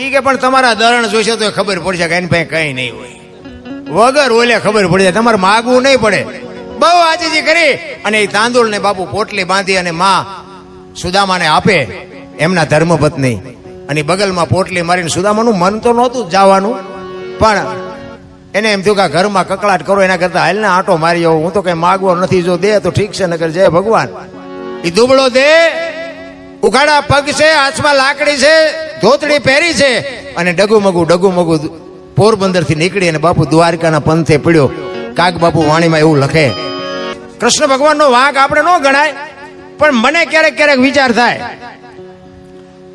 ઈ કે પણ તમારા દરણ જોશે તો ખબર પડશે કે એની પાસે કઈ નહીં હોય, વગર ઓલે ખબર પડી જાય, તમારે માગવું નહીં પડે. બહુ આજીજી કરી અને એ તાંદુળ ને બાપુ પોટલી બાંધી અને માં સુદામાને આપે, એમના ધર્મપત્ની, અને બગલમાં પોટલી મારીને સુદામાનું મન તો નહોતું જવાનું, પણ એને એમ થયું કે ઘરમાં કકળાટ કરો એના કરતા હાલ ને આંટો મારી આવો, હું તો કઈ માગવો નથી, જો દે તો ઠીક છે, નકર જય ભગવાન. એ દુબળો દે, ઉઘાડા પગ છે, હાથમાં લાકડી છે, ધોતડી પહેરી છે, અને ડગુમગુ પોરબંદર થી નીકળી અને બાપુ દ્વારકાના પંથે પડ્યો. કાગ બાપુ વાણીમાં એવું લખે, કૃષ્ણ ભગવાનનો વાંક આપણે ન ગણાય, પણ મને ક્યારેક ક્યારેક વિચાર થાય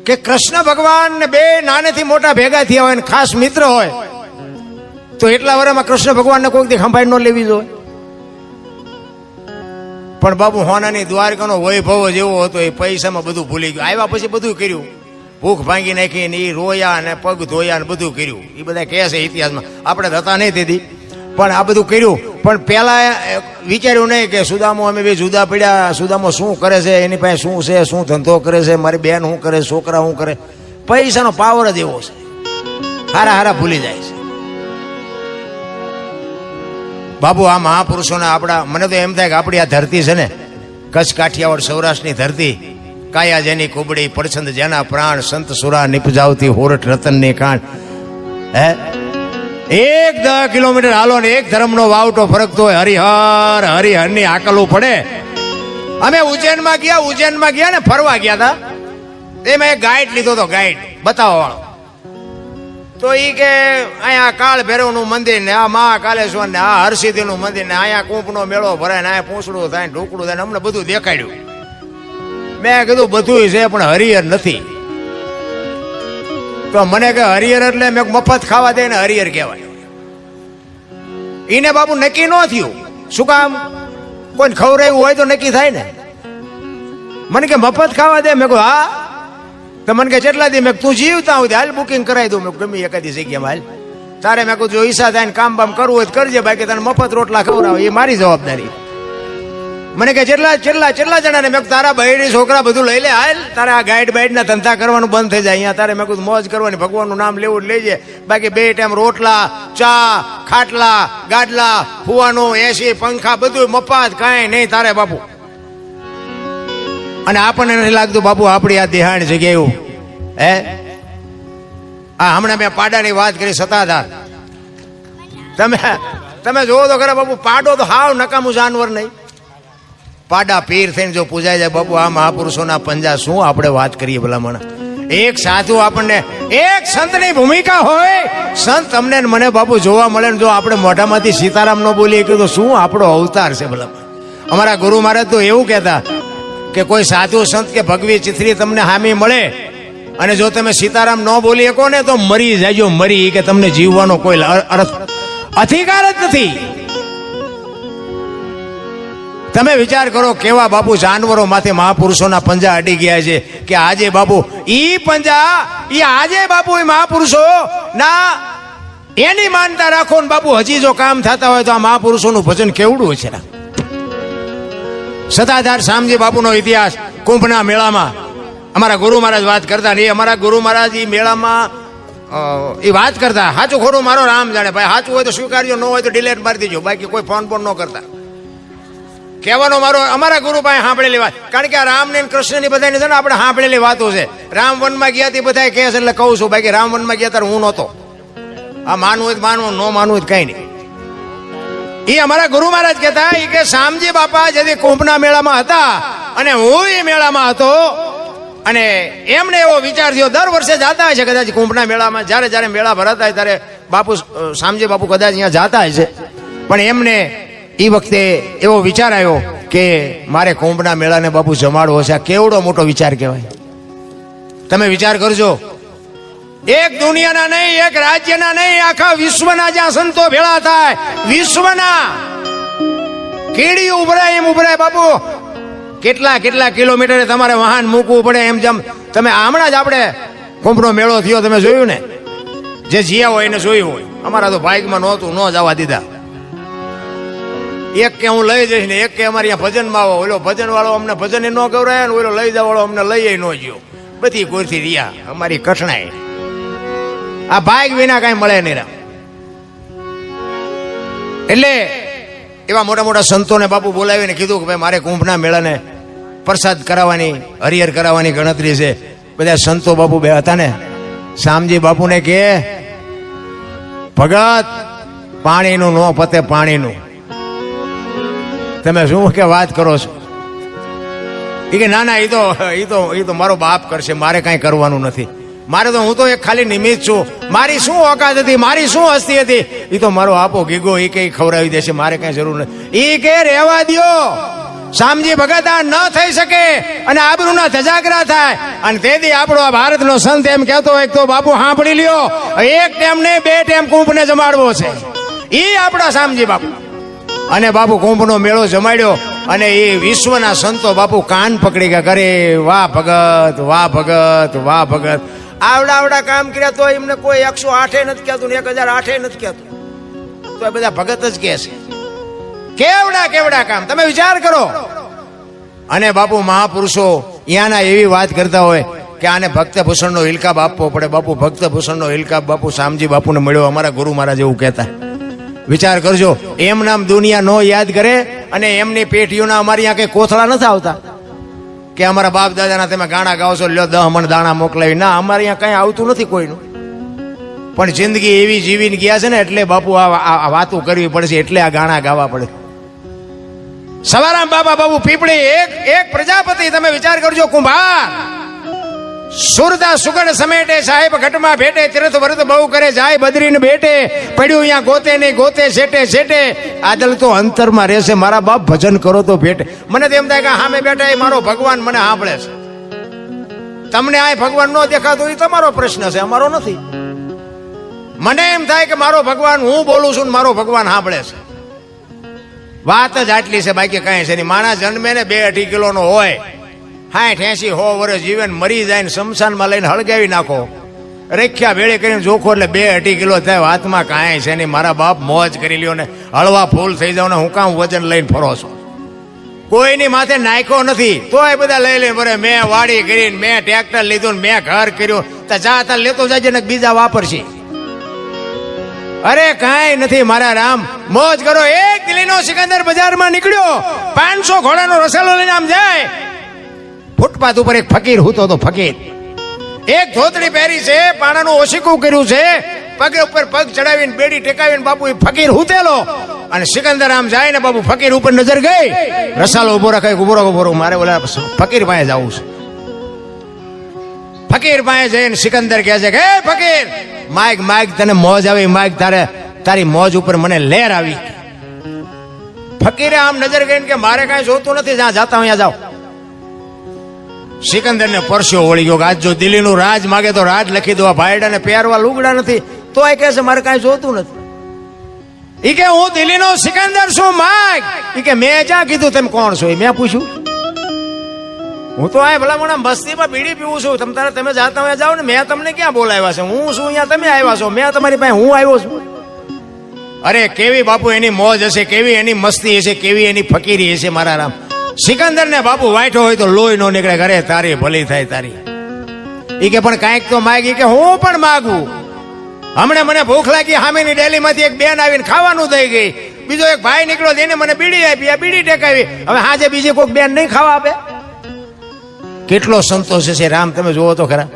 કે કૃષ્ણ ભગવાન ને બે નાનેથી મોટા ભેગા થયા હોય, ખાસ મિત્ર હોય, તો એટલા વર્ષમાં કૃષ્ણ ભગવાનને કોઈક દી સંભાળી ન લેવી જોઈએ. પણ બાપુ હોનાની દ્વારકાનો વૈભવ જેવો હતો, એ પૈસામાં બધું ભૂલી ગયું. આવ્યા પછી બધું કર્યું, ભૂખ ભાંગી નાખી ને એ રોયા ને પગ ધોયા ને બધું કર્યું. એ બધા કહે છે ઇતિહાસમાં, આપણે હતા નહીં તેથી, પણ આ બધું કર્યું. પણ પેલા વિચાર્યું નહીં કે સુદામો અમે બે જુદા પડ્યા, સુદામો શું કરે છે, એની પાસે શું છે, શું ધંધો કરે છે, મારી બેન શું કરે, છોકરા શું કરે. પૈસાનો પાવર જ એવો છે, હારા ભૂલી જાય છે. બાબુ આ મહાપુરુષોના આપણા, મને તો એમ થાય કે આપણી આ ધરતી છે ને, કચ્છ કાઠિયાવાડ સૌરાષ્ટ્રની ધરતી, કાયા જેની કુબડી, પડછંદ જેના પ્રાણ, સંત સુરા નિપજાવતી હોરઠ રતનની કાંડ. હે 10 કિલોમીટર હાલો ને એક ધર્મનો વાવટો ફરકતો હોય, હરિહરની આકલવું પડે. અમે ઉજ્જૈનમાં ગયા ને, ફરવા ગયા હતા, એમાં એક ગાઈડ લીધો હતો, ગાઈડ બતાવવા વાળો. તો ઈ કે અહીંયા કાળ ભૈરવનું મંદિર ને, આ મહાકાલેશ્વર ને, આ હરસિદ્ધિનું મંદિર ને, અહીંયા કૂંપનો મેળો ભરાય ને, અહીંયા પૂંછડું થાય, ઢોકળું થાય, અમને બધું દેખાડ્યું. મેં કીધું બધું છે પણ હરિહર નથી. તો મને કે હરિહર એટલે મેં મફત ખાવા દે ને હરિહર કહેવાય. એને બાપુ નક્કી ન થયું. શું કામ? કોઈ ખવડાવ્યું હોય તો નક્કી થાય ને. મને કે મફત ખાવા દે. મેં કહું હા. તો મને કે કેટલા દી? મેં તું જીવતા હોય હાલ બુકિંગ કરાવી દઉં. મેં ગમે એકાદી જગ્યામાં હાલ તારે. મેં કહું જો ઈચ્છા થાય ને કામ બામ કરવું હોય તો કરજે, બાકી તને મફત રોટલા ખવડાવે એ મારી જવાબદારી. મને કે કેટલા જણાને? મેં તારા બહેરી છોકરા બધું લઈ લે હાલ, તારે આ ગાઈડ બાઈડ ના ધંધા કરવાનું બંધ થઈ જાય અહીંયા. તારે મેં કીધું મોજ કરવાની, ભગવાનનું નામ લેવું જ લેજે, બાકી 2 ટાઈમ રોટલા, ચા, ખાટલા, ગાડલા, ફુવાનું, એસી, પંખા બધું મફત, કાંઈ નહીં તારે બાપુ. અને આપણને નથી લાગતું બાપુ આપણી આ દેહાણ જગ્યા એવું હે? આ હમણાં મેં પાડાની વાત કરી, સતાધાર. તમે જોવો તો ખરા બાપુ, પાડો તો હાવ નકામું જાનવર નહીં. પાડા પીર થઈને જો પૂજાય જાય બાપુ, આ મહાપુરુષોના પંજા શું આપણે વાત કરીએ ભલામણ. એક સાધુ આપણને, એક સંતની ભૂમિકા હોય, સંત તમને મને બાપુ જોવા મળે ને જો આપણે મોઢામાંથી સીતારામ ન બોલીએ તો શું આપણો અવતાર છે ભલામણ. અમારા ગુરુ મહારાજ તો એવું કહેતા કે કોઈ સાધુ સંત કે ભગવી ચિત્રી તમને હામી મળે અને જો તમે સીતારામ ન બોલી શકો ને તો મરી જાજો, મરી, કે તમને જીવવાનો કોઈ અધિકાર જ નથી. તમે વિચાર કરો કેવા બાપુ જાનવરો માથે મહાપુરુષોના પંજા અડી ગયા છે, કે આજે બાપુ ઈ પંજા, ઈ આજે બાપુ એ મહાપુરુષો ના એની માનતા રાખો ને બાપુ હજી જો કામ થતા હોય તો આ મહાપુરુષોનું ભજન કેવડું છે. સતાધાર શામજી બાપુનો ઇતિહાસ. કુંભના મેળામાં અમારા ગુરુ મહારાજ વાત કરતા, ને અમારા ગુરુ મહારાજ એ મેળામાં એ વાત કરતા, સાચું ખોટું મારો રામ જાણે, ભાઈ સાચું હોય તો સ્વીકારજો, ન હોય તો ડિલેટ મારી દેજો, બાકી કોઈ ફોન ન કરતા. કહેવાનો મારો અમારા ગુરુ પાસે સાંભળેલી વાત, કારણ કે આ રામ ને કૃષ્ણ ની બધાની છે ને આપણે સાંભળેલી વાતો છે. રામ વનમાં ગયા તે બધા કહે છે એટલે કહું છું, બાકી રામ વનમાં ગયા ત્યારે હું નહોતો. આ માનવું હોય માનવું, ન માનવું હોય કઈ નહીં. એ અમારા ગુરુ મહારાજ કહેતા કે શામજી બાપા જેથી કુંભના મેળામાં હતા અને હું એ મેળામાં હતો, અને એમને એવો વિચાર થયો, દર વર્ષે જાતા હોય છે કદાચ કુંભના મેળામાં, જ્યારે મેળા ભરાતા હોય ત્યારે બાપુ શામજી બાપુ કદાચ અહીંયા જાતા હોય છે, પણ એમને એ વખતે એવો વિચાર આવ્યો કે મારે કુંભના મેળાને બાપુ જમાડવો છે. આ કેવડો મોટો વિચાર કહેવાય. તમે વિચાર કરજો, એક દુનિયાના નહીં, એક રાજ્યના નહીં, આખા વિશ્વના જ્યાં સંતો ભેળા થાય, વિશ્વના કીડી ઉભરાય એમ ઉભરાય બાપુ. કેટલા કિલોમીટરે તમારે વાહન મૂકવું પડે. એમ જેમ તમે હમણાં જ આપણે કુંભનો મેળો થયો, તમે જોયું ને, જે જીયા હોય એને જોયું હોય. અમારા તો બાઇકમાં નહોતું, ન જવા દીધા. એક કે હું લઈ જઈશ ને એક કે અમારે અહીંયા ભજનમાં આવો, ઓલો ભજન વાળો અમને ભજન ન ગવરાય ને ઓલો લઈ જવા વાળો અમને લઈ ન ગયો. બધી કોરથી રહ્યા અમારી કઠણાઈ. આ ભાગ વિના કઈ મળે નહીં રામ. એટલે એવા મોટા મોટા સંતોને બાપુ બોલાવીને કીધું કે ભાઈ મારે કુંભના મેળાને પ્રસાદ કરાવવાની હરિહર કરાવવાની ગણતરી છે. બધા સંતો બાપુ બે હતા ને, શામજી બાપુને કે ભગત પાણીનું નો પતે, પાણીનું તમે શું કે વાત કરો છો? એ કે ના ના, એ તો મારો બાપ કરશે, મારે કાંઈ કરવાનું નથી. મારે તો હું તો એક ખાલી નિમિત્ત છું. મારી શું ઓકાત હતી, મારી શું હસ્તી હતી, એ તો મારો આપો ગીગો એ કઈ ખવડાવી દેશે, મારે કઈ જરૂર નથી. એ કે રહેવા દ્યો, શામજી ભગત આ ન થઈ શકે અને આબરૂના ધજાગરા થાય. અને તેથી આપણો આ ભારતનો સંત એમ કહેતો હોય તો બાપુ સાંભળી લ્યો, એક ટાઈમ ને બે ટાઈમ કુંભને જમાડવો છે, એ આપણા શામજી બાપુ. અને બાપુ કુંભનો મેળો જમાડ્યો અને એ વિશ્વના સંતો બાપુ કાન પકડી ગયા કરે, વાહ ભગત, વાહ ભગત, વાહ ભગત. આવડા કામ કર્યા તો એમને કોઈ 108 નથી કહેતું ને 1008 નથી કહેતું, તો એ બધા ભગત જ કહે છે. કેવડા કામ તમે વિચાર કરો. અને બાપુ મહાપુરુષો અહીંયાના એવી વાત કરતા હોય કે આને ભક્ત ભૂષણનો હિલકાબ આપવો પડે. બાપુ ભક્ત ભૂષણનો હિલકાબ બાપુ શામજી બાપુને મળ્યો, અમારા ગુરુ મહારાજ એવું કહેતા. વિચાર કરજો, એમ નામ દુનિયા નો યાદ કરે અને એમની પેટીઓના અમારી અહીંયા કઈ કોથળા નથી આવતા કે અમારા બાપ દાદાના તમે ગાણા ગાઓ છો, લ્યો 10 મણ દાણા મોકલાવી. ના, અમારે અહીંયા કઈ આવતું નથી કોઈનું. પણ જિંદગી એવી જીવીને ગયા છે ને એટલે બાપુ આ વાતો કરવી પડશે, એટલે આ ગાણા ગાવા પડે. સવારામ બાબુ પીપળી એક પ્રજાપતિ, તમે વિચાર કરજો, કુંભાર સુરતા સુગણ સમેટે, સાહેબ ઘટમાં ભેટે, તીર્થ વ્રત બહુ કરે, જાય બદરીને બેટે, પડ્યું અહીંયા ગોતે નહીં ગોતે શેટે. આદલ તો અંતરમાં રહેશે, મારા બાપ ભજન કરો તો ભેટે. મને તો એમ થાય કે સામે બેઠા એ મારો ભગવાન મને સાંભળે છે. તમને આ ભગવાન ન દેખાતો એ તમારો પ્રશ્ન છે, અમારો નથી. મને એમ થાય કે મારો ભગવાન, હું બોલું છું મારો ભગવાન સાંભળે છે. વાત જ આટલી છે, બાકી કઈ છે નહીં. માણસ જન્મે ને 2-2.5 કિલોનો હોય, 60-80 100 વર્ષ જીવે, મરી જાય ને શમશાનમાં લઈને હળગાવી નાખો, રેખ્યા ભેળે કરીને જોખો એટલે 2-2.5 કિલો થાય. વાતમાં કાંઈ છે નહીં. મારા બાપ મોજ કરી લ્યો ને હળવા ફૂલ થઈ જાવ ને, હું કામ વજન લઈને ફરો છું? કોઈની માથે નાખ્યો નથી, તોય બધા લઈ લઈને બરે. મેં વાડી કરીને, મેં ટ્રેક્ટર લીધું, મેં ઘર કર્યું, તો જા લેતો જાય ને બીજા વાપરશે. અરે કાંઈ નથી મારા રામ, મોજ કરો. એક દિલ્હીનો સિકંદર બજારમાં નીકળ્યો, 500 ઘોડાનો રસાલો લઈને આમ જાય. ફૂટપાથ ઉપર એક ફકીર હૂતો તો ફકીર, એક ધોતડી પહેરી છે, પાણાનું ઓશીકું કર્યું છે, પગ ઉપર પગ ચડાવીને બેડી ટેકાવીને બાપુ એ ફકીર હૂતેલો. અને સિકંદર આમ જાય ને બાપુ ફકીર ઉપર નજર ગઈ, રસાલો ઉભો રખાય, ઉભો રહો, મારે ઓલા ફકીર પાસે જવું છે. ફકીર પાસે જઈને સિકંદર કહે છે કે હે ફકીર, માગ તને મોજ આવી, માગ તારી મોજ ઉપર મને લહેર આવી. ફકીરે આમ નજર ગઈને કે મારે કાંઈ જોતું નથી, જ્યાં જાતા અહીંયા જાઓ. સિકંદર ને પરસ્યો વળી ગયો કે આજ જો દિલ્હીનું રાજ માગે તો રાજ લખી દો. ભાઈડાને પહેરવા લુગડા નથી, તો એ કહે છે મારે કાંઈ જોતું નથી. ઈ કે હું દિલ્હીનો સિકંદર છું, માગ. ઈ કે મેં જ્યાં કીધું તમે કોણ છો? મેં પૂછ્યું, હું તો આ ભલામણા મસ્તીમાં બીડી પીવું છું, તમે જાતા હોય જાઓ ને, મેં તમને ક્યાં બોલાવ્યા છે? હું શું અહીંયા, તમે આવ્યા છો? મેં તમારી પાસે હું આવ્યો છું? અરે કેવી બાપુ એની મોજ હશે, કેવી એની મસ્તી હશે, કેવી એની ફકીરી હશે મારા રામ. સિકંદર ને બાપુ વાઈટો હોય તો લોહી નો નીકળે. ઘરે તારી ભલી થાય તારી. ઈ કે પણ કાંઈક તો માગ. ઈ કે હું પણ માગું. હમણાં મને ભૂખ લાગી, હામેની ડેલીમાંથી એક બેન આવીને ખાવાનું દઈ ગઈ, બીજો એક ભાઈ નીકળ્યો, એને મને બીડી આપી, આ બીડી ટેકાવી. હવે હાજે બીજી કોઈક બેન નહીં ખાવા આપે? કેટલો સંતોષ છે રામ, તમે જોવો તો ખરા.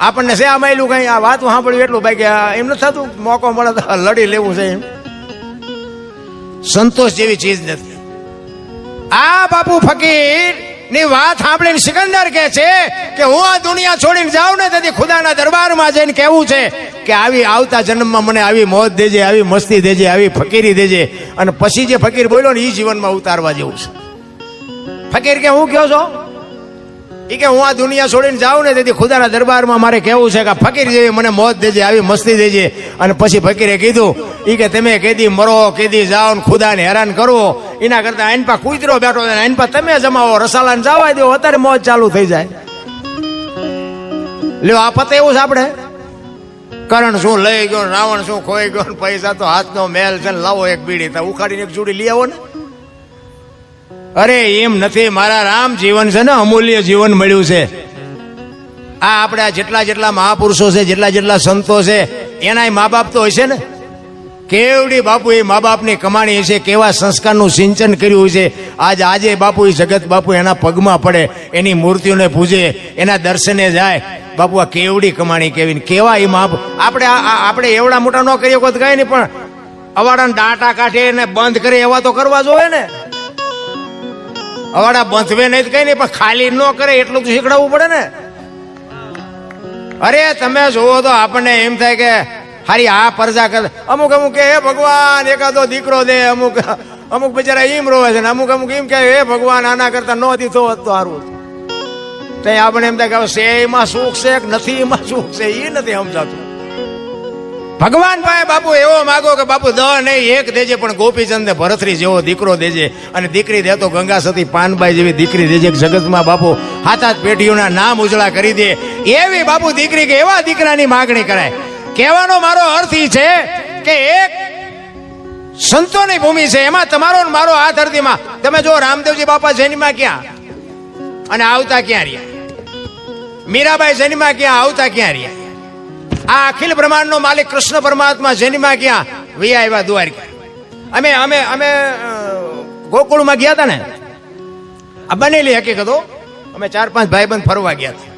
આપણને છે આ માયલું કઈ આ વાત સાંભળ્યું એટલું, ભાઈ કે એમ નથી થતું મોકો મળે તો લડી લેવું છે એમ. સંતોષ જેવી ચીજ નથી. આ બાપુ ફકીર ની વાત સાંભળીને સિકંદર કહે છે કે હું આ દુનિયા છોડીને જાઉં ને તેથી ખુદાના દરબારમાં જઈને કહેવું છે કે આવી આવતા જન્મમાં મને આવી મોજ દેજે, આવી મસ્તી દેજે, આવી ફકીરી દેજે. અને પછી જે ફકીર બોલ્યો ને એ જીવનમાં ઉતારવા જેવું છે. ફકીર કે હું કહો છો? ઈ કે હું આ દુનિયા છોડીને જાઉં ને તેથી ખુદાના દરબારમાં મારે કહેવું છે કે ફકીર જેવી મને મોજ દેજે, આવી મસ્તી દેજે. અને પછી ફકીરે કીધું, ઈ કે તમે કેદી મરો, કેદી જાઓ ને ખુદાને હેરાન કરવો, એના કરતા આઈન પા કૂતરો બેઠો છે, આઈન પા તમે જમાવો, રસાલાને જવા દો, અત્યારે મોજ ચાલુ થઈ જાય. લ્યો આ પતે એવું છે આપણે. કરણ શું લઈ ગયો, રાવણ શું ખોઈ ગયો, પૈસા તો હાથનો મેલ છે, લાવો એક બીડી, તો ઉખાડીને એક જોડી લઈ આવો ને. અરે એમ નથી મારા રામ, જીવન છે ને અમૂલ્ય જીવન મળ્યું છે. આ આપણે જેટલા જેટલા મહાપુરુષો છે, જેટલા જેટલા સંતો છે, એના મા બાપ તો હશે ને. કેવડી બાપુ એ મા બાપની કમાણી હશે, કેવા સંસ્કારનું સિંચન કર્યું છે. આજે બાપુ એ જગત બાપુ એના પગમાં પડે, એની મૂર્તિઓને પૂજે, એના દર્શને જાય. બાપુ આ કેવડી કમાણી કેવી, કેવા એ મા આપણે એવડા મોટા ન કરીએ કોઈ કઈ નહીં, પણ અવાડાને ડાટા કાઢે ને બંધ કરે એવા તો કરવા જોઈએ ને. અવાડા બંધવે નહીં કઈ નહીં, પણ ખાલી ન કરે એટલું તો શીખડાવવું પડે ને. અરે તમે જોવો તો આપણને એમ થાય કે હારી આ પરજા કરે. અમુક કે હે ભગવાન એકાદો દીકરો દે, અમુક બિચારા એમ રોવે છે ને અમુક એમ કે હે ભગવાન આના કરતા ન દીધો હોત તો સારું. ત્યાં આપણે એમ થાય કે છે એમાં સુખ છે કે નથી એમાં સુખ છે એ નથી સમજાતું. ભગવાન પાસે બાપુ એવો માગો કે બાપુ દ નહીં એક દેજે, પણ ગોપીચંદ ને ભરતરી જેવો દીકરો દેજે, અને દીકરી દે તો ગંગા સતી પાનબાઈ જેવી દીકરી દેજે. જગતમાં બાપુ હાથ પેઢીઓના નામ ઉજળા કરી દે એવી બાપુ દીકરી, કે એવા દીકરાની માગણી કરાય. કહેવાનો મારો અર્થ એ છે કે એક સંતોની ભૂમિ છે, એમાં તમારો ને મારો આ ધરતીમાં. તમે જો રામદેવજી બાપા જૈનમાં ક્યાં અને આવતા ક્યાં રહ્યા, મીરાબાઈ જૈનમાં ક્યાં આવતા ક્યાં રહ્યા, આ અખિલ બ્રહ્માંડનો માલિક કૃષ્ણ પરમાત્મા જૈનમાં ક્યાં વી આવ્યા દ્વારકા. અમે અમે અમે ગોકુળમાં ગયા હતા ને, આ બનેલી હકીકતો. અમે 4-5 ભાઈબંધ ફરવા ગયા હતા.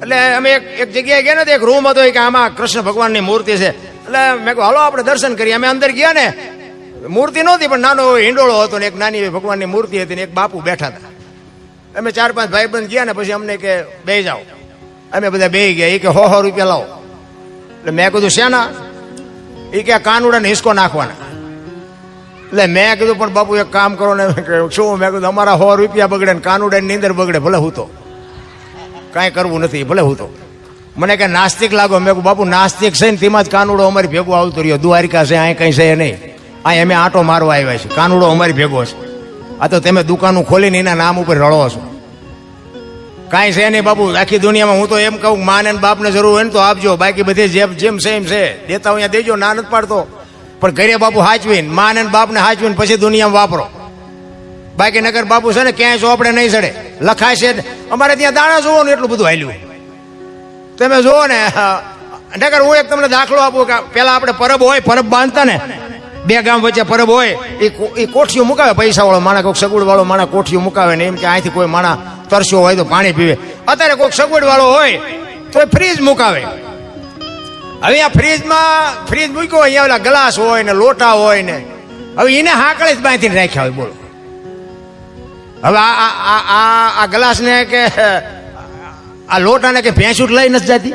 એટલે અમે એક જગ્યાએ ગયા ને, એક રૂમ હતો કે આમાં કૃષ્ણ ભગવાનની મૂર્તિ છે. એટલે મેં કહ્યું હાલો આપણે દર્શન કરીએ. અમે અંદર ગયા ને, મૂર્તિ નહોતી પણ નાનો હિંડોળો હતો ને એક નાની ભગવાનની મૂર્તિ હતી ને એક બાપુ બેઠા હતા. અમે 4-5 ભાઈબંધ ગયા ને, પછી અમને કે બેસી જાઓ. અમે બધા બેસી ગયા. એ કે 100 રૂપિયા લાવો. એટલે મેં કીધું શેના? એ કે કાનુડાને હિસકો નાખવાના. એટલે મેં કીધું પણ બાપુ એક કામ કરો ને. શું? મેં કીધું અમારા 100 રૂપિયા બગડે ને કાનુડાની નીંદર બગડે, ભલે હું તો કાંઈ કરવું નથી, ભલે હું તો. મને કે નાસ્તિક લાગો. મેં કહું બાપુ નાસ્તિક છે ને તેમાં જ કાનુડો અમારી ભેગો આવતો રહ્યો. દ્વારિકા છે, અહીં કંઈ છે નહીં. અહીં અમે આંટો મારવા આવ્યા છીએ, કાનુડો અમારી ભેગો છે. આ તો તમે દુકાનો ખોલીને એના નામ ઉપર રળો છો. કાંઈ છે નહીં બાપુ આખી દુનિયામાં. હું તો એમ કહું માને બાપને જરૂર હોય ને તો આપજો, બાકી બધી જેમ છે એમ છે દેતા અહીંયા દેજો, ના નથી પાડતો. પણ ઘરે બાપુ હાચવીને માને બાપને હાચવીને પછી દુનિયામાં વાપરો. બાકી નગર બાપુ છે ને ક્યાંય ચોપડે નહીં ચડે, લખાય છે. અમારે ત્યાં દાણા જોવો ને એટલું બધું હાલ્યું. તમે જોવો ને નગર. હું એક તમને દાખલો આપું કે પેલા આપણે પરબ હોય, પરબ બાંધતા ને, 2 ગામ વચ્ચે પરબ હોય, એ કોઠીઓ મુકાવે. પૈસા વાળો માણા, કોઈક સગવડ વાળો માણા કોઠીઓ મુકાવે ને એમ કે અહીંથી કોઈ માણા તરસ્યો હોય તો પાણી પીવે. અત્યારે કોઈક સગવડ વાળો હોય તો ફ્રીજ મુકાવે. હવે આ ફ્રીજ મૂક્યો, અહીંયા ઓલા ગ્લાસ હોય ને લોટા હોય ને, હવે એને હાકળે જ બાંધીને રાખ્યા હોય. બોલો હવે આ ગ્લાસ ને કે આ લોટાને કે ભેંસું લઈ નથી જતી.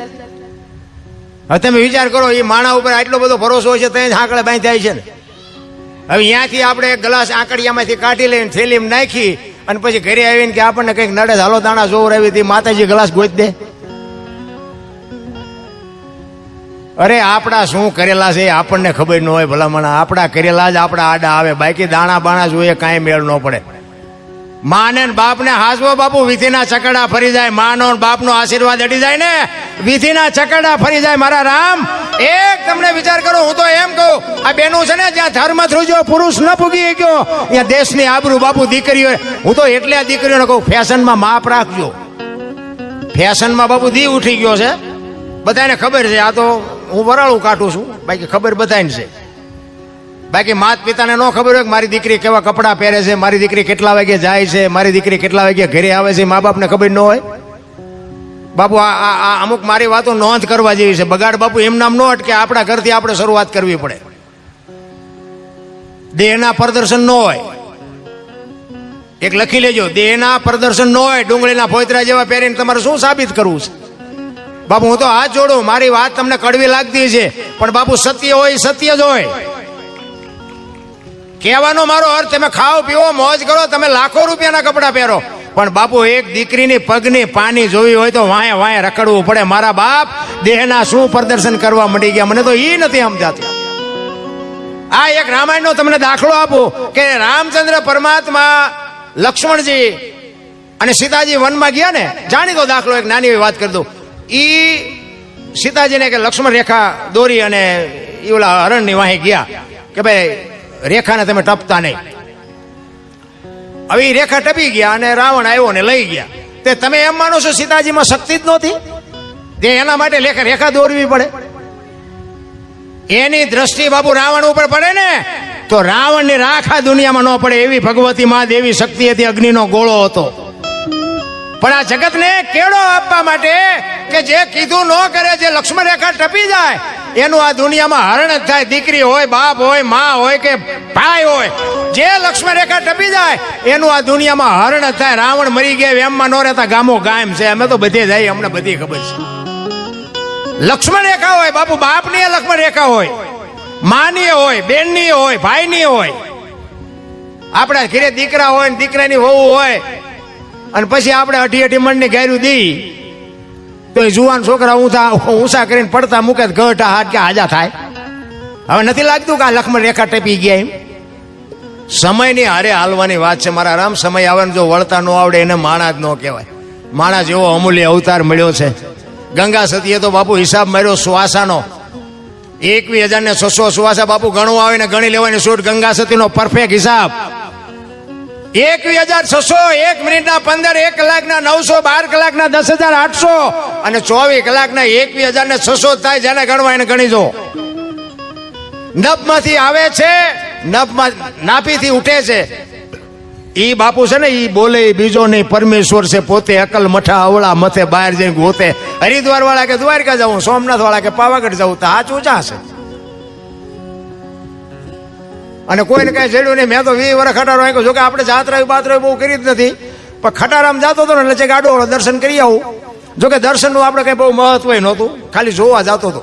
હવે તમે વિચાર કરો, એ માણા ઉપર આટલો બધો ભરોસો હોય છે તો હાંકળે બાંધી છે ને. હવે અહીંયાથી આપણે ગ્લાસ આંકડિયામાંથી કાઢી લઈને થેલીમાં નાખી અને પછી ઘરે આવીને કે આપણને કંઈક નડે, હાલો દાણા જોર આવી હતી, માતાજી ગ્લાસ ગોત દે. અરે આપણા શું કરેલા છે આપણને ખબર ન હોય. ભલામણા આપણા કરેલા જ આપણા આડા આવે, બાકી દાણા બાણા જોઈએ કાંઈ મેળ ન પડે. માને બાપને હાસવો બાપુ, વિધિના ચકડા ફરી જાય. માનો બાપનો આશીર્વાદ અડી જાય ને, વિધિના ચકડા ફરી જાય. મારા રામ, એક તમને વિચાર કરો. હું તો એમ કહું, આ બેનું છે ને જ્યાં ધર્મ થ્રુજો પુરુષ ન પૂગી ગયો, ત્યાં દેશની આબરૂ બાપુ દીકરીઓ. હું તો એટલે આ દીકરીઓને કહું ફેશનમાં માપ રાખજો. ફેશનમાં બાપુ દી ઉઠી ગયો છે, બધાને ખબર છે. આ તો હું વરાળું કાઢું છું, બાકી ખબર બધાને છે. બાકી માત પિતાને ન ખબર હોય કે મારી દીકરી કેવા કપડાં પહેરે છે, મારી દીકરી કેટલા વાગે જાય છે, મારી દીકરી કેટલા વાગે ઘરે આવે છે, મા બાપને ખબર ન હોય. બાપુ આ અમુક મારી વાતો નોંધ કરવા જેવી છે. બગાડ બાપુ એમ નામ ન અટકે, આપણા ઘરથી આપણે શરૂઆત કરવી પડે. દેહના પ્રદર્શન ન હોય, એક લખી લેજો, દેહના પ્રદર્શન ન હોય. ડુંગળીના ફોતરા જેવા પહેરીને તમારે શું સાબિત કરવું છે? બાપુ હું તો હાથ જોડું, મારી વાત તમને કડવી લાગતી છે પણ બાપુ સત્ય હોય સત્ય જ હોય. કહેવાનો મારો અર્થ, તમે ખાઓ પીવો મોજ કરો, તમે લાખો રૂપિયાના કપડા પહેરો, પણ બાપુ એક દીકરીની પગની પાની જોવી હોય તો વાંહે વાંહે રખડવું પડે. મારા બાપ દેહના શું પ્રદર્શન કરવા માંડી ગયા, મને તો એ નથી સમજાતું. આ એક રામાયણનો તમને દાખલો આપું કે રામચંદ્ર પરમાત્મા, લક્ષ્મણજી અને સીતાજી વનમાં ગયા ને, જાણીતો દાખલો, એક નાની એવી વાત કરી દઉં. ઈ સીતાજીને કે લક્ષ્મણ રેખા દોરી અને એ ઓલા હરણની વાહે ગયા કે ભાઈ રેખાને તમે ટપતા નહીં. હવે એ રેખા ટપી ગયા અને રાવણ આવ્યો ને લઈ ગયા. તે તમે એમ માનો છો સીતાજીમાં શક્તિ જ નહોતી? તે એના માટે રેખા દોરવી પડે? એની દ્રષ્ટિ બાપુ રાવણ ઉપર પડે ને તો રાવણની રાખા દુનિયામાં ન પડે એવી ભગવતી મા દેવી શક્તિ હતી, અગ્નિનો ગોળો હતો. પણ આ જગતને કેળો આપવા માટે કે જે કીધું ન કરે, જે લક્ષ્મણ રેખા ટપી જાય એનું આ દુનિયામાં હરણ જ થાય. દીકરી હોય, બાપ હોય, મા હોય કે ભાઈ હોય, જે લક્ષ્મણ રેખા ટપી જાય એનું આ દુનિયામાં હરણ જ થાય. રાવણ મરી ગયા એમમાં ન રહેતા ગામો ગામ છે. અમે તો બધે જાય, અમને બધી ખબર છે. લક્ષ્મણ રેખા હોય બાપુ, બાપની લક્ષ્મણ રેખા હોય, માની હોય, બેનની હોય, ભાઈની હોય. આપણા ઘરે દીકરા હોય ને દીકરાની વહુ હોય અને પછી આપણે અઢી મણની ગાયરું દી તો એ જુવાન છોકરા ઊંચા કરીને પડતા મૂકે ગઢા હાથ કે હાજા થાય. હવે નથી લાગતું કે આ લક્ષ્મણ રેખા ટપી ગયા એમ? સમયની હારે હાલવાની વાત છે મારા રામ. સમય આવે ને જો વળતા ન આવડે એને માણા જ ન કહેવાય. માણા જેવો અમૂલ્ય અવતાર મળ્યો છે. ગંગા સતીએ તો બાપુ હિસાબ માર્યો શ્વાસાનો. 21,600 શ્વાસા બાપુ ગણવું આવે ને ગણી લેવાની છૂટ. ગંગા સતીનો પરફેક્ટ હિસાબ 21,600, 1 મિનિટના 15, 1 કલાકના 900, 12 કલાકના 10,800 અને 24 કલાકના 21,600 થાય. જેને ગણવા એને ગણી જો. નભમાંથી આવે છે, નભમાં નાભીથી ઉઠે છે. ઈ બાપુ છે ને, ઈ બોલે બીજો નહીં, પરમેશ્વર છે પોતે. અકલ મઠા અવળા મથે બહાર જઈને ગોતે. હરિદ્વાર વાળા કે દ્વારકા જાઉં, સોમનાથ વાળા કે પાવાગઢ જાઉં, તો સાચું ચા છે. અને કોઈને કઈ જડ્યું નહીં. મેં તો 20 વર્ષ ખટારો આંક્યો. જોકે આપણે જાત્રા બાત્રા બહુ કરી જ નથી, પણ ખટારામાં જતો હતો ને એટલે ગાડો દર્શન કરી આવું. જોકે દર્શનનું આપણે કઈ બહુ મહત્વ નહોતું, ખાલી જોવા જતો હતો.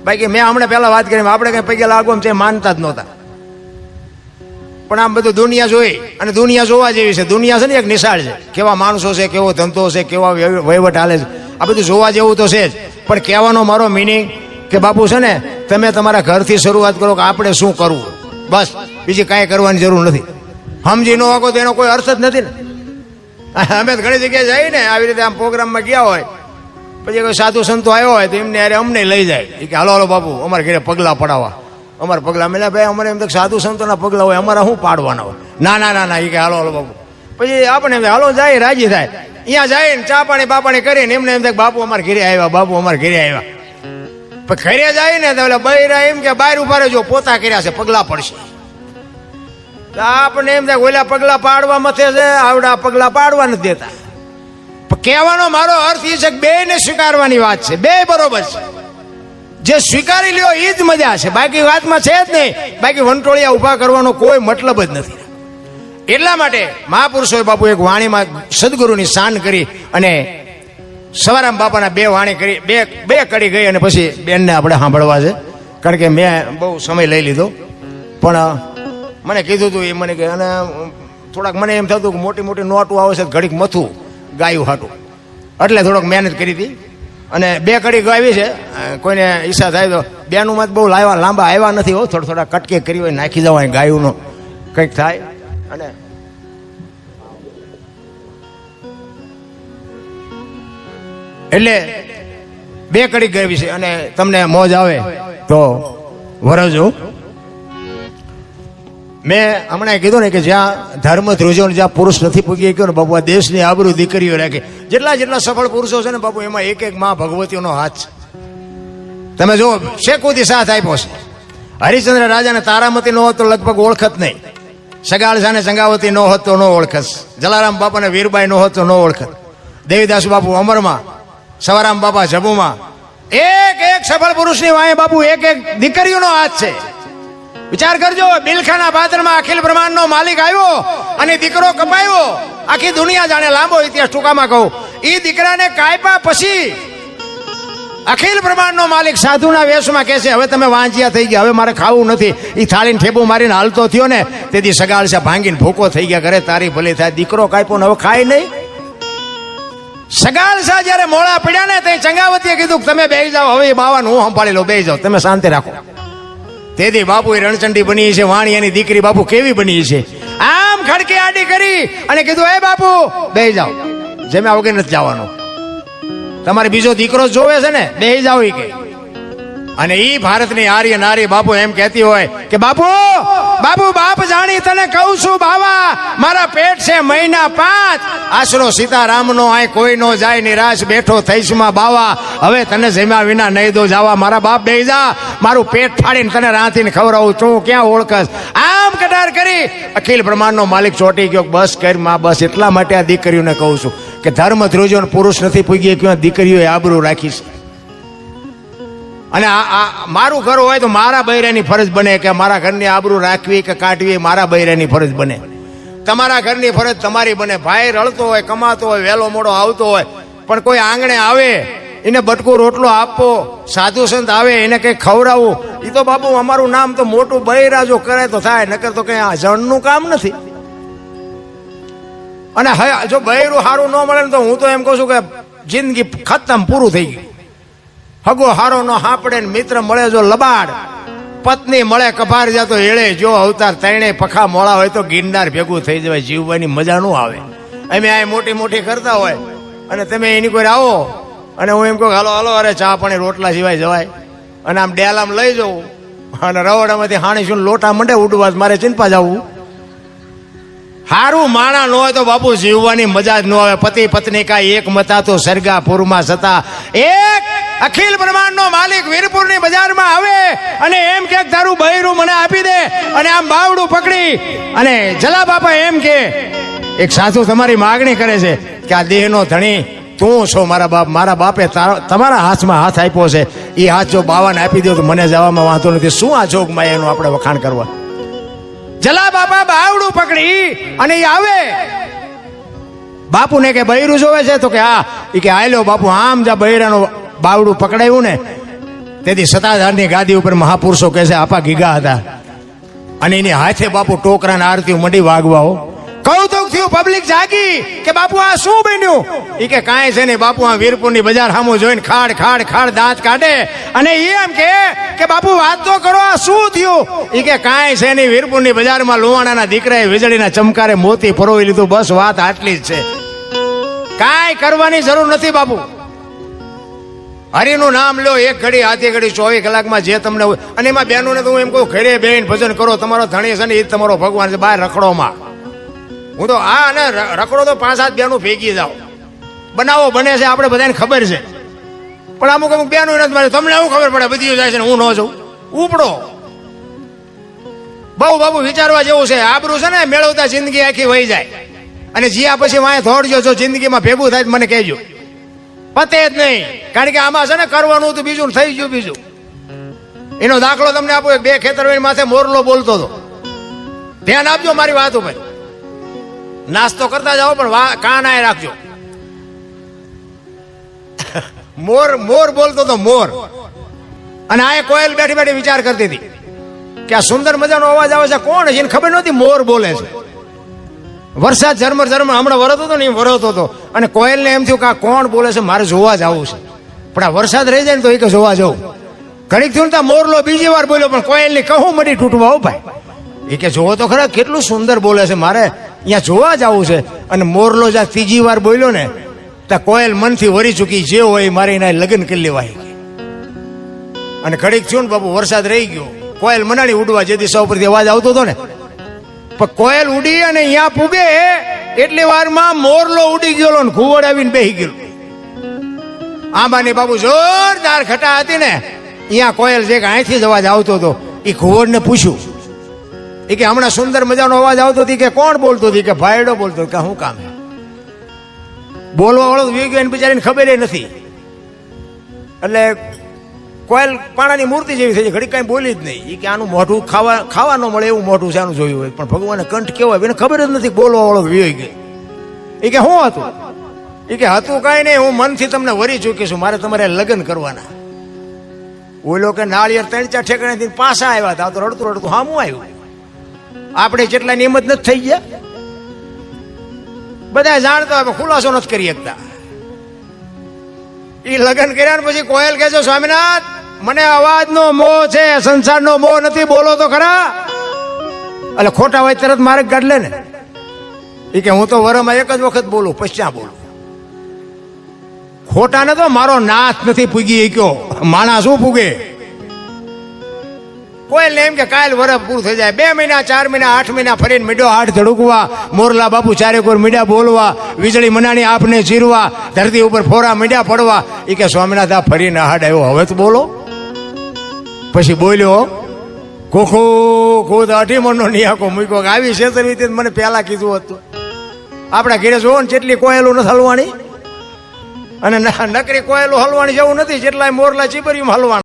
બાકી મેં હમણાં પહેલા વાત કરી, આપણે કઈ પૈકી લાગવા છે માનતા જ નહોતા. પણ આમ બધું દુનિયા જોઈ અને દુનિયા જોવા જેવી છે. દુનિયા છે ને એક નિશાળ છે. કેવા માણસો છે, કેવો ધંધો છે, કેવા વહીવટ હાલે છે, આ બધું જોવા જેવું તો છે જ. પણ કહેવાનો મારો મિનિંગ કે બાપુ છે ને, તમે તમારા ઘરથી શરૂઆત કરો કે આપણે શું કરવું, બસ. બીજી કાંઈ કરવાની જરૂર નથી. સમજી ન શકો તો એનો કોઈ અર્થ જ નથી ને. અમે ઘણી જગ્યાએ જઈએ ને આવી રીતે આમ પ્રોગ્રામમાં ગયા હોય, પછી કોઈ સાધુ સંતો આવ્યો હોય તો એમને અરે અમને લઈ જાય કે હાલો હાલો બાપુ અમારે ઘરે પગલાં પડાવવા. અમારા પગલાં મેલા ભાઈ અમારે એમ તો સાધુ સંતોના પગલાં હોય, અમારા શું પાડવાના હોય? ના ના ના ના, એ કે હાલો હાલો બાપુ. પછી આપણે એમ હાલો જાય, રાજી થાય. અહીંયા જાય ને ચા પાણી બાપાણી કરીને એમને એમ થાય બાપુ અમારે ઘરે આવ્યા, બાપુ અમારે ઘરે આવ્યા. પણ ઘરે જાય ને તો એટલે બૈરા એમ કે બહાર ઉભા રહેજો, પોતા કર્યા છે, પગલાં પડશે. આપણે એમ થાય ઓલા પગલાં પાડવા મથે છે, આવડા પગલાં પાડવા નથી દેતા. પણ કહેવાનો મારો અર્થ એ છે કે બેને સ્વીકારવાની વાત છે. બે બરોબર છે. જે સ્વીકારી લ્યો એ જ મજા છે, બાકી વાતમાં છે જ નહીં. બાકી વંટોળિયા ઉભા કરવાનો કોઈ મતલબ જ નથી. એટલા માટે મહાપુરુષોએ બાપુ એક વાણીમાં સદગુરુની શાન કરી અને સવારામ બાપાના 2 વાણી કરી, બે કડી ગઈ અને પછી બેનને આપણે સાંભળવા છે. કારણ કે મેં બહુ સમય લઈ લીધો. પણ મને કીધું હતું એ મને કે, અને થોડાક મને એમ થતું કે મોટી મોટી નોટું આવે છે, ઘડીક મથું ગાયું હાટું, એટલે થોડોક મહેનત કરી હતી. અને 2 કડી ગાવી છે. કોઈને ઈચ્છા થાય તો બેનુંમાં જ બહુ લાંબા આવ્યા નથી હો, થોડા કટકે કરી હોય નાખી જવાય, ગાયુંનો કંઈક થાય. અને એટલે 2 કડી ગાવી છે અને તમને મોજ આવે તો વરજો. મેં હમણાં કીધું ને કે જ્યાં ધર્મ ધ્રુજો જ્યાં પુરુષ નથી પૂગી ગયો ને બાપુ, આ દેશની આબરૂ દીકરીઓ રાખે. જેટલા સફળ પુરુષો છે ને બાપુ, એમાં એક માં ભગવતીઓનો હાથ છે. તમે જો શેકુથી સાથ આપ્યો છે. હરિશ્ચંદ્ર રાજાને તારામતી ન હોત તો લગભગ ઓળખત નહીં. સગાળસાને સંગાવતી ન હોત તો ન ઓળખત. જલારામ બાપાને વીરબાઈ ન હોત તો ન ઓળખત. દેવીદાસ બાપુ અમરમાં, સવારામ બાપા જબુમાં. એક સફળ પુરુષની વાંહે બાપુ એક દીકરીઓનો હાથ છે. વિચાર કરજો, બિલખાના પાત્રમાં અખિલ બ્રહ્માંડનો માલિક આવ્યો અને દીકરો કપાયો. આખી દુનિયા જાણે, લાંબો ઇતિહાસ ટૂંકામાં કહું. એ દીકરાને કાપ્યા પછી અખિલ બ્રહ્માંડનો માલિક સાધુના વેશમાં કહે છે હવે તમે વાંજિયા થઈ ગયા, હવે મારે ખાવું નથી. એ થાળીને ઠેપું મારીને હાલતો થયો ને તેથી સગાળસા ભાંગીને ભૂકો થઈ ગયા. ઘરે તારી ભલી થાય, દીકરો કાપ્યો ને હવે ખાય નહીં. સગાળસા જયારે મોળા પડ્યા ને તે ચંગાવતીએ કીધું તમે બેસી જાઓ, હવે એ બાવાનું હું સંભાળી લો, બેસી જાઓ, તમે શાંતિ રાખો. તેથી બાપુ એ રણચંડી બની છે. વાણી એની દીકરી બાપુ કેવી બની છે, આમ ખડકે આડી કરી અને કીધું એ બાપુ બેસી જાઓ, જેમે વગર નથી જવાનું, તમારે બીજો દીકરો જોવે છે ને, બેસી જાઓ. એ કે અને ઈ ભારતની આર્ય નારી બાપુ એમ કહેતી હોય કે બાપુ બાપુ બાપ જાણી તને કહું છું બાવા, મારા પેટ છે મહિના 5, આશરો સીતારામનો આય કોઈ નો જાય, નિરાશ બેઠો થઈશમાં બાવા, હવે તને જમ્યા વિના નહીં દો જાવા, મારા બાપ બેહી જા, મારું પેટ ફાડીને તને રાંધીને ખવડાવું, તું ક્યાં ઓળખસ? આમ કટાર કરી અખિલ બ્રહ્માંડનો માલિક ચોટી ગયો, બસ કર માં બસ. એટલા માટે આ દીકરીઓને કહું છું કે ધર્મ ધ્રુજો પુરુષ નથી પૂગી ગયો, દીકરીઓએ આબરૂ રાખીશ. અને આ મારું ઘર હોય તો મારા બૈરાની ફરજ બને કે મારા ઘરની આબરૂ રાખવી કે કાઢવી, મારા બૈરાની ફરજ બને. તમારા ઘરની ફરજ તમારી બને. ભાઈ રળતો હોય, કમાતો હોય, વહેલો મોડો આવતો હોય, પણ કોઈ આંગણે આવે એને બટકું રોટલો આપવો, સાધુ સંત આવે એને કંઈ ખવડાવવું, એ તો બાપુ અમારું નામ તો મોટું બૈરા જો કરે તો થાય, નકર તો કંઈ આ જણનું કામ નથી. અને જો બૈરું સારું ન મળે ને તો હું તો એમ કહું છું કે જિંદગી ખતમ, પૂરું થઈ ગયું. હગો હારો નો હાંપડે, મિત્ર મળે જો લબાડ, પત્ની મળે કભાર જાતો એળે, જો અવતાર તૈણે પખા મોળા હોય તો ગિરનાર ભેગું થઈ જવાય, જીવવાની મજા નો આવે. અમે આ મોટી મોટી કરતા હોય અને તમે એની કોઈ આવો અને હું એમ કહું હાલો હાલો, અરે ચા પાણી રોટલા સિવાય જવાય, અને આમ ડેલામ લઈ જવું અને રવડામાંથી હાણી શું લોટા મંડે ઉડવા, મારે ચિંતા જવું. હારું માણા ન હોય તો બાપુ જીવવાની મજા જ ન આવે. પતિ પત્ની કા એક મતા તો સરગાપુરમાં સતા, એક અખિલ બ્રહ્માંડનો માલિક વીરપુરની બજારમાં આવે અને એમ કે તારું બૈરું મને આપી દે, અને આમ બાવડું પકડી અને જલા બાપા એમ કે એક સાસુ તમારી માગણી કરે છે કે આ દેહનો ધણી તું છો મારા બાપ, મારા બાપે તમારા હાથમાં હાથ આપ્યો છે, એ હાથ જો બાવાને આપી દો તો મને જવામાં વાંધો નથી. શું આ જોગમાં એનું આપણે વખાણ કરવા? જલા બાપા બાવડું પકડી અને એ આવે. બાપુને કે બૈરું જોવે છે તો કે હા, એ કે આયલો બાપુ. આમ જા બૈરાનો બાવડું પકડાયું ને તેથી સત્તાધારની ગાદી ઉપર મહાપુરુષો કહે છે આપા ગીગા હતા, અને એની હાથે બાપુ ટોકરાના આરતી મંડી વાગવા. હો કૌતુક થયું, પબ્લિક જાગી કે બાપુ આ શું બન્યું? એ કે કાંઈ છે નહીં બાપુ, આ વીરપુરની બજાર સામું જોઈને ખાડ ખાડ ખાડ દાંત કાઢે અને એમ કે બાપુ વાત તો કરો, આ શું થયું? એ કે કાંઈ છે નહીં, વીરપુરની બજારમાં લુવાણાના દીકરાએ વીજળીના ચમકારે મોતી પરોવી લીધું, બસ વાત આટલી જ છે, કાંઈ કરવાની જરૂર નથી બાપુ. હરિનું નામ લો, એક ઘડી હાથી ઘડી 24 કલાકમાં જે તમને. અને એમાં બહેનોને તો હું એમ કહું ઘરે બેન ભજન કરો, તમારો ધણી છે ને એ તમારો ભગવાન છે, બહાર રખડોમાં. હું તો આ અને રખડો તો 5-7 બહેનો ભેગી જાઓ, બનાવો બને છે આપણે બધાને ખબર છે, પણ અમુક અમુક બહેનો નથી મારે, તમને એવું ખબર પડે બધી જાય છે ને હું ન જઉં. ઉપડો બહુ બાબુ વિચારવા જેવું છે. આબરૂ છે ને મેળવતા જિંદગી આખી વહી જાય, અને જ્યાં પછી વાંય થોડજો, જો જિંદગીમાં ભેગું થાય મને કહેજો, પતે જ નહીં. કારણ કે આમાં છે ને કરવાનું હતું બીજું, થઈ ગયું બીજું. એનો દાખલો તમને આપો, 2 ખેતર માથે મોરલો બોલતો હતો, ધ્યાન આપજો મારી વાત ઉપર. નાસ્તો કરતા જાઓ પણ કાન આય રાખજો. મોર બોલતો હતો, મોર. અને આ કોયલ બેઠી બેઠી વિચાર કરતી હતી કે આ સુંદર મજાનો અવાજ આવે છે, કોણ છે? એને ખબર નહોતી મોર બોલે છે. વરસાદ ઝરમર ઝરમર હમણાં વરસતો હતો ને એ વરસતો હતો, અને કોયલને એમ થયું કે આ કોણ બોલે છે, મારે જોવા જવું છે. પણ આ વરસાદ રહી જાય ને તો એ કે જોવા જવું. ઘડીક થયું ને મોરલો બીજી વાર બોલ્યો, પણ કોયલની કહું મળી તૂટવા. હો ભાઈ, એ કે જોવો તો ખરા કેટલું સુંદર બોલે છે, મારે અહીંયા જોવા જવું છે. અને મોરલો જ્યાં 3જી વાર બોલ્યો ને ત્યાં કોયલ મનથી વરી ચૂકી, જે હોય મારે એના લગ્ન કરી લેવાય. અને ઘડીક થયું ને બાપુ વરસાદ રહી ગયો, કોયલ મનાડી ઉડવા, જે દિશા ઉપરથી અવાજ આવતો હતો ને, પણ કોયલ ઉડી અને અહીંયા પૂગે એટલી વારમાં મોરલો ઉડી ગયો ને ઘુવડ આવીને બેહી ગયો. આંબાની બાપુ જોરદાર ઘટા હતી ને, અહીંયા કોયલ જે અહીંથી જ અવાજ આવતો હતો, એ ઘુવડને પૂછ્યું, એ કે હમણાં સુંદર મજાનો અવાજ આવતો હતી, કે કોણ બોલતો હતી? કે ભાઈડો બોલતો. કે શું કામ? બોલવા વાળો વી ગયો, બિચારીને ખબર નથી. એટલે કોયલ પાણાની મૂર્તિ જેવી થઈ, ઘડી કઈ બોલી જ નહીં. એ કે આનું મોઢું ખાવા ન મળે એવું મોઢું છે આનું જોયું હોય, પણ ભગવાને કંઠ કેવો હોય એને ખબર જ નથી. બોલવા વાળો વી ગયો. એ કે શું હતું? એ કે હતું કઈ નહીં, હું મનથી તમને વરી ચૂકી છું, મારે તમારે લગ્ન કરવાના. ઓલો કે નાળિયેર 3-4 ઠેકાણેથી પાછા આવ્યા હતા, તો રડતું રડતું હામું આવ્યું. આપણે જેટલા નિયમત નથી થઈ ગયા, બધા જાણતા હોય ખુલાસો નથી કરી શકતા. એ લગ્ન કર્યા પછી કોયલ કહે છે, સ્વામિનાથ મને અવાજનો મોહ છે, સંસારનો મોહ નથી, બોલો તો ખરા. એટલે ખોટા હોય તરત મારે કાઢ લે ને. એ કે હું તો વરમાં એક જ વખત બોલું, પછી બોલું. ખોટા ને તો મારો નાથ નથી પૂગી ગયો, માણસ શું પૂગે? કોઈ એમ કે કાલ વરસ પૂરું થઈ જાય 2 મહિના 4 મહિના 8 મહિના ફરીને મીડો હાથ ધડકવા મોરલા બાપુ ચારે કોર મીડા બોલવા વીજળી મનાની આપને ચીરવા ધરતી ઉપર ફોરા મીડા પડવા એ કે સ્વામિનાથ આ ફરીને હાડ આવ્યો હવે તો બોલો. પછી બોલ્યો કોખો ખુદ 8 મણનો નિયાકો મૂક્યો કે આવી છેતરવી મને પહેલા કીધું હતું. આપણા ઘરે જોવો ને જેટલી કોયેલું નથી હલવાણી અને નકરી કોયેલું હલવાણી જેવું નથી જેટલા મોરલા ચીબરિયું હલવાનું.